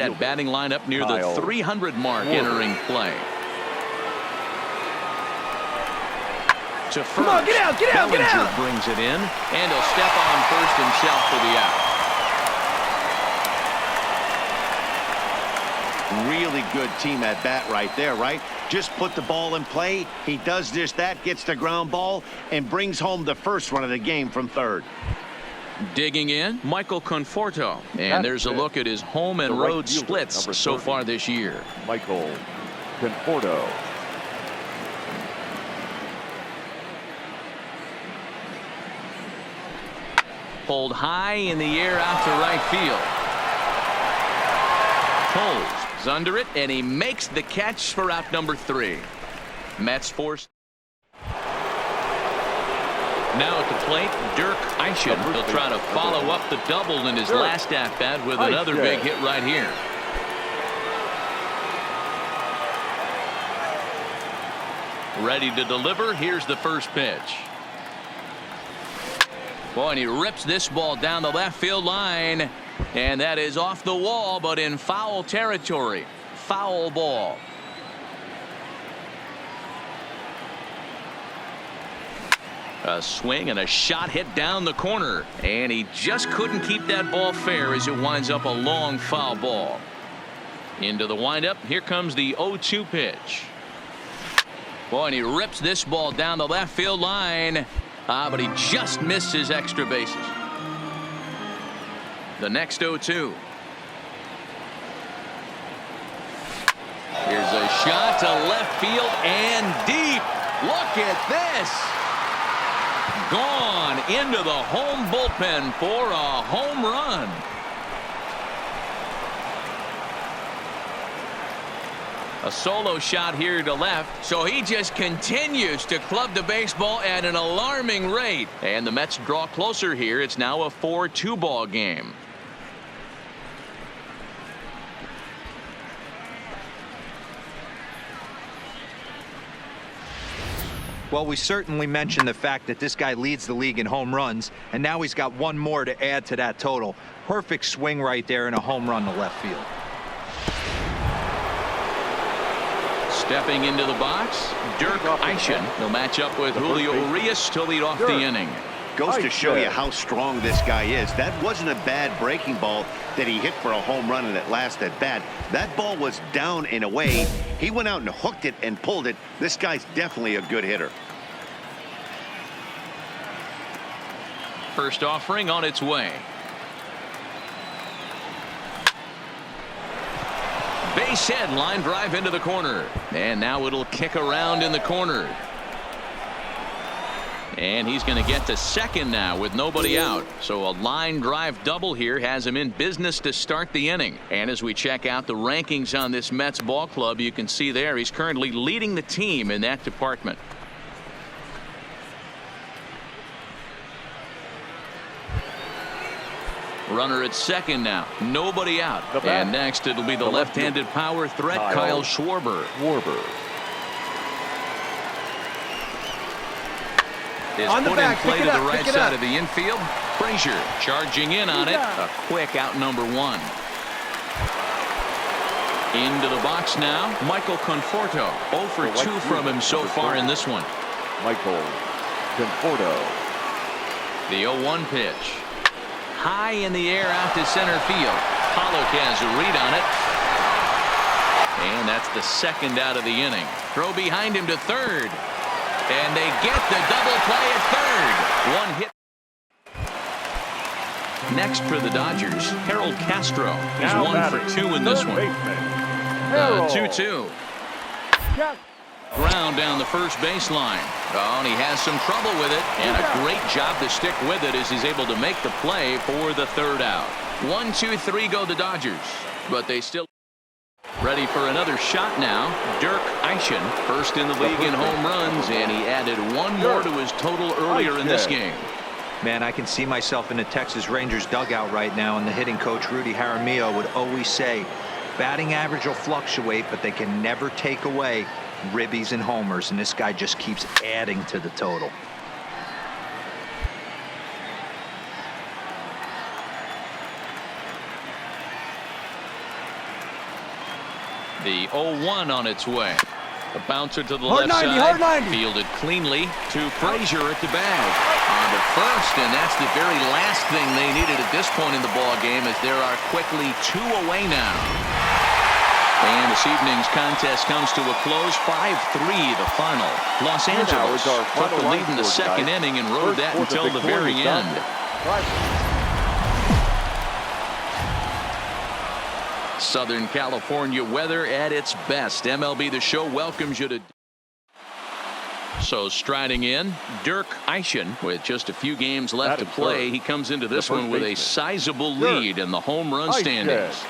That batting lineup near the 300 mark entering play. To first. Come on, get out, get out, get out! Brings it in, and he'll step on first himself for the out. Really good team at bat right there, right? Just put the ball in play. He does just that, gets the ground ball, and brings home the first run of the game from third. Digging in, Michael Conforto. And there's a look at his home and road splits so far this year. Michael Conforto. Pulled high in the air out to right field. Pulls under it, and he makes the catch for out number 3. Mets forced. Now at the plate, Dirk Eischen. He'll try to follow up the double in his last at-bat with another big hit right here. Ready to deliver. Here's the first pitch. Boy, and he rips this ball down the left field line. And that is off the wall, but in foul territory. Foul ball. A swing and a shot hit down the corner. And he just couldn't keep that ball fair as it winds up a long foul ball. Into the windup. Here comes the 0-2 pitch. Boy, and he rips this ball down the left field line. But he just missed his extra bases. The next 0-2. Here's a shot to left field and deep. Look at this. Gone into the home bullpen for a home run. A solo shot here to left, so he just continues to club the baseball at an alarming rate. And the Mets draw closer here. It's now a 4-2 ball game. Well, we certainly mentioned the fact that this guy leads the league in home runs, and now he's got one more to add to that total. Perfect swing right there and a home run to left field. Stepping into the box, Dirk Eischen. He'll match up with Julio Urias to lead off the inning. Goes to show you how strong this guy is. That wasn't a bad breaking ball that he hit for a home run in that last at bat. That ball was down and away. He went out and hooked it and pulled it. This guy's definitely a good hitter. First offering on its way. Base hit, line drive into the corner. And now it'll kick around in the corner. And he's going to get to second now with nobody out. So a line drive double here has him in business to start the inning. And as we check out the rankings on this Mets ball club, you can see there he's currently leading the team in that department. Runner at second now. Nobody out. And next it'll be the left-handed power threat, Kyle Schwarber. Is put in play to the right side of the infield. Frazier charging in on it. A quick out number 1. Into the box now. Michael Conforto. 0 for 2 from him so far in this one. Michael Conforto. The 0-1 pitch. High in the air out to center field. Pollock has a read on it. And that's the second out of the inning. Throw behind him to third. And they get the double play at third. 1 hit. Next for the Dodgers, Harold Castro. He's 1 for 2 in this one. 2-2. Ground down the first baseline. Oh, and he has some trouble with it. And a great job to stick with it as he's able to make the play for the third out. 1, 2, 3 go the Dodgers. But they still ready for another shot now. Dirk Eischen, first in the league in home runs, and he added 1 more to his total earlier in this game. Man, I can see myself in the Texas Rangers dugout right now, and the hitting coach Rudy Jaramillo would always say, batting average will fluctuate, but they can never take away ribbies and homers, and this guy just keeps adding to the total. The 0-1 on its way. The bouncer to the Hard left 90, side. hard 90. Fielded cleanly to Frazier at the bag. On to first, and that's the very last thing they needed at this point in the ball game, as there are quickly 2 away now. And this evening's contest comes to a close, 5-3 the final. Los Angeles took the lead in the second inning and rode that until the very end. Southern California weather at its best. MLB The Show welcomes you to. So striding in, Dirk Eischen with just a few games left to play. He comes into this one with a sizable lead in the home run standings.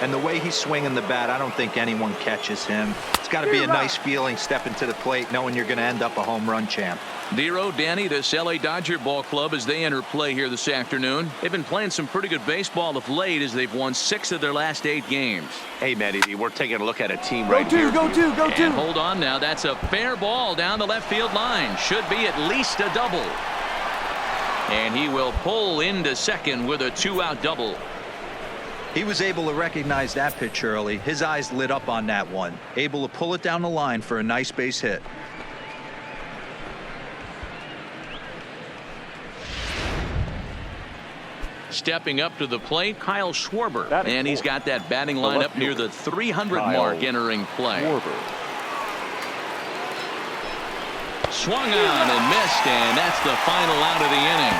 And the way he's swinging the bat, I don't think anyone catches him. It's got to be a nice feeling stepping to the plate knowing you're going to end up a home run champ. Dero, Danny, this LA Dodger ball club as they enter play here this afternoon. They've been playing some pretty good baseball of late as they've won 6 of their last 8 games. Hey, Matty, we're taking a look at a team right here. Go two. And hold on now. That's a fair ball down the left field line. Should be at least a double. And he will pull into second with a 2-out double. He was able to recognize that pitch early. His eyes lit up on that one. Able to pull it down the line for a nice base hit. Stepping up to the plate, Kyle Schwarber. And he's got that batting line up near the 300 mark entering play. Swung on and missed, and that's the final out of the inning.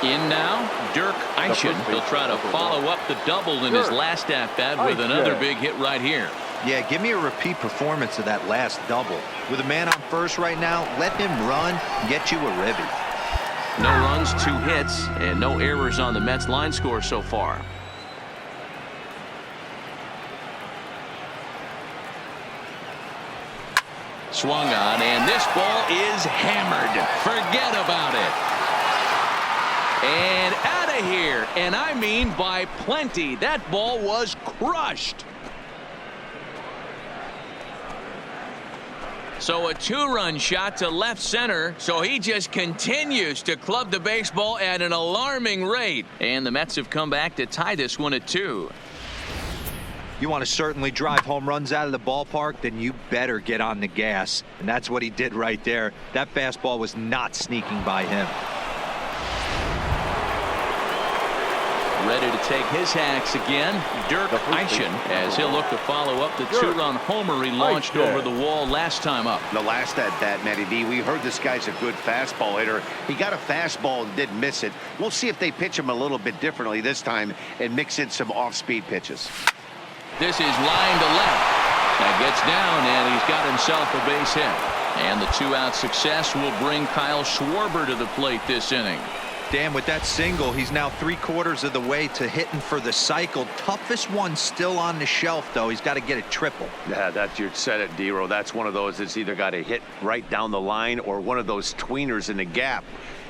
In now, Dirk Eischen. He'll try to follow up the double in his last at-bat with another big hit right here. Yeah, give me a repeat performance of that last double. With a man on first right now, let him run and get you a ribby. No runs, 2 hits, and no errors on the Mets line score so far. Swung on, and this ball is hammered. Forget about it. And out of here, and I mean by plenty. That ball was crushed. So a 2-run shot to left center, so he just continues to club the baseball at an alarming rate. And the Mets have come back to tie this one at 2. You want to certainly drive home runs out of the ballpark, then you better get on the gas. And that's what he did right there. That fastball was not sneaking by him. Ready to take his hacks again, Dirk Eischen, as he'll look to follow up the 2-run homer he launched over the wall last time up. The last at-bat, Matty V, we heard this guy's a good fastball hitter. He got a fastball and didn't miss it. We'll see if they pitch him a little bit differently this time and mix in some off-speed pitches. This is line to left. That gets down, and he's got himself a base hit. And the 2-out success will bring Kyle Schwarber to the plate this inning. Dan, with that single, he's now 3/4 of the way to hitting for the cycle. Toughest one still on the shelf, though. He's got to get a triple. Yeah, that's, you said it, Dero. That's one of those that's either got to hit right down the line or one of those tweeners in the gap.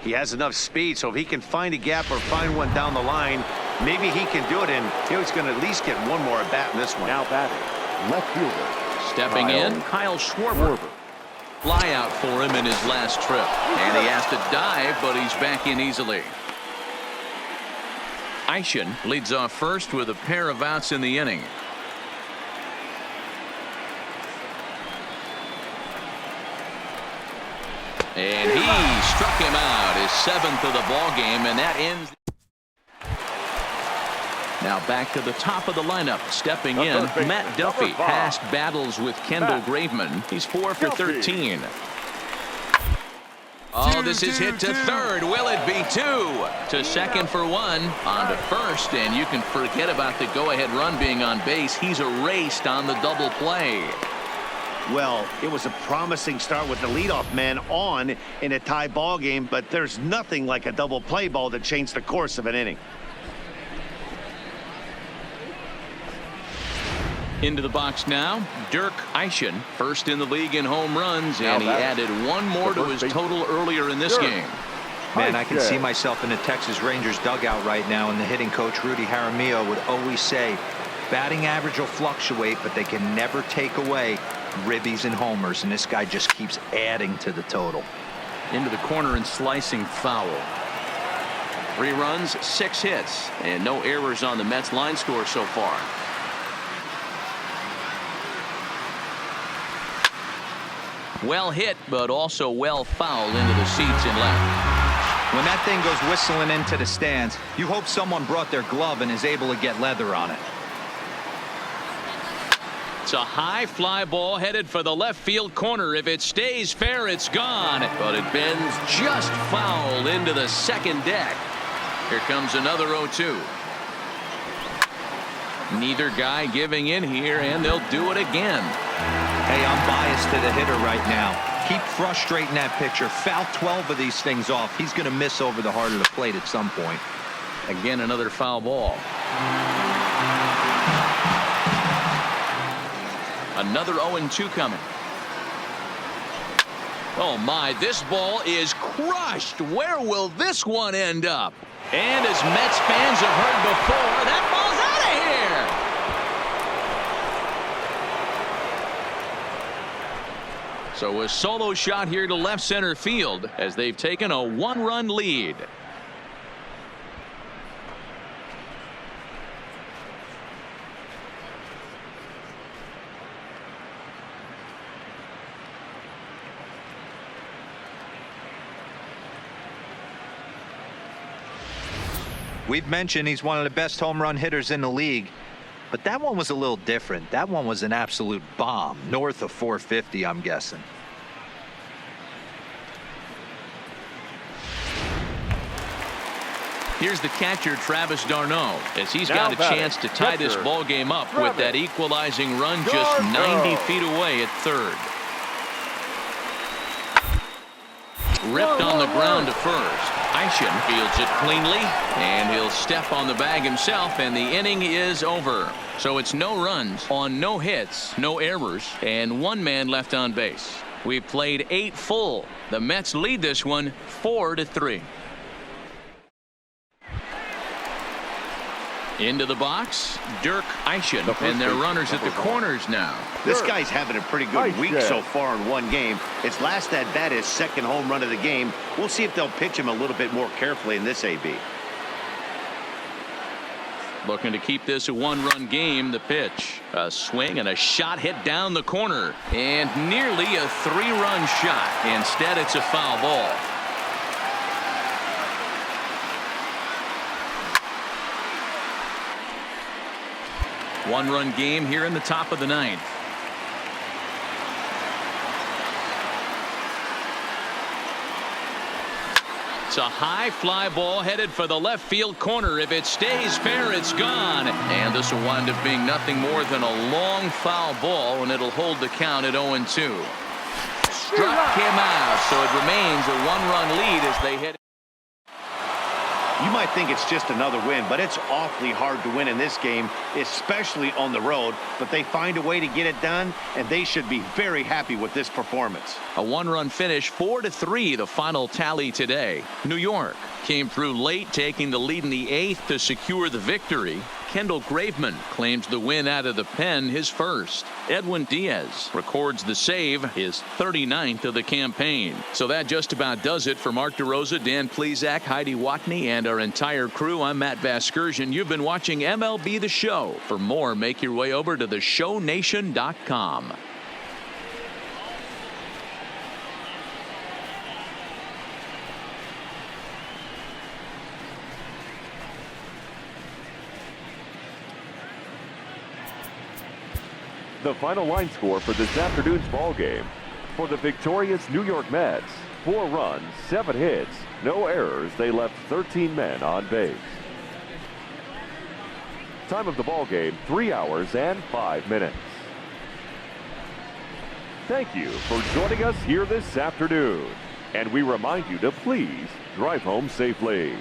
He has enough speed, so if he can find a gap or find one down the line, maybe he can do it, and he's going to at least get one more at bat in this one. Now batting, left fielder. Stepping in, Kyle Schwarber. Fly out for him in his last trip, and he has to dive, but he's back in easily. Eischen leads off first with a pair of outs in the inning. And he struck him out, his 7th of the ball game, and that ends. Now back to the top of the lineup. Stepping in, Matt Duffy. Past battles with Kendall Graveman. He's 4 for 13. Oh, this is hit to third. Will it be 2? To second for 1. On to first, and you can forget about the go-ahead run being on base. He's erased on the double play. Well, it was a promising start with the leadoff man on in a tie ball game, but there's nothing like a double play ball to change the course of an inning. Into the box now, Dirk Eischen, first in the league in home runs, and he added 1 more to his total earlier in this game. Man, I can see myself in the Texas Rangers dugout right now, and the hitting coach Rudy Jaramillo would always say, batting average will fluctuate, but they can never take away ribbies and homers, and this guy just keeps adding to the total. Into the corner and slicing foul. 3 runs, 6 hits, and no errors on the Mets line score so far. Well hit, but also well fouled into the seats and left. When that thing goes whistling into the stands, you hope someone brought their glove and is able to get leather on it. It's a high fly ball headed for the left field corner. If it stays fair, it's gone. But it bends just foul into the second deck. Here comes another 0-2. Neither guy giving in here, and they'll do it again. Hey, I'm biased to the hitter right now. Keep frustrating that pitcher. Foul 12 of these things off. He's going to miss over the heart of the plate at some point. Again, another foul ball. Another 0-2 coming. Oh my, this ball is crushed. Where will this one end up? And as Mets fans have heard before, that ball's out of here. So a solo shot here to left center field as they've taken a 1-run lead. We've mentioned he's one of the best home run hitters in the league, but that one was a little different. That one was an absolute bomb, north of 450, I'm guessing. Here's the catcher, Travis d'Arnaud, as he's got a chance to tie this ball game up with that equalizing run just 90 feet away at third. Ripped on the ground to first. Eischen fields it cleanly, and he'll step on the bag himself, and the inning is over. So it's no runs on no hits, no errors, and 1 man left on base. We've played 8 full. The Mets lead this one 4-3. Into the box, Dirk Eischen, and their runners at the corners now. This guy's having a pretty good week so far in 1 game. His last at bat, his 2nd home run of the game. We'll see if they'll pitch him a little bit more carefully in this AB. Looking to keep this a 1-run game. The pitch, a swing and a shot hit down the corner, and nearly a 3-run shot. Instead, it's a foul ball. One-run game here in the top of the 9th. It's a high fly ball headed for the left field corner. If it stays fair, it's gone. And this will wind up being nothing more than a long foul ball, and it'll hold the count at 0-2. Struck him out, so it remains a 1-run lead as they head. You might think it's just another win, but it's awfully hard to win in this game, especially on the road. But they find a way to get it done, and they should be very happy with this performance. A 1-run finish, 4-3, the final tally today. New York came through late, taking the lead in the 8th to secure the victory. Kendall Graveman claims the win out of the pen, his first. Edwin Diaz records the save, his 39th of the campaign. So that just about does it for Mark DeRosa, Dan Plesac, Heidi Watney, and our entire crew. I'm Matt Vasgersian. You've been watching MLB The Show. For more, make your way over to theshownation.com. The final line score for this afternoon's ball game. For the victorious New York Mets, 4 runs, 7 hits, no errors. They left 13 men on base. Time of the ball game, 3 hours and 5 minutes. Thank you for joining us here this afternoon. And we remind you to please drive home safely.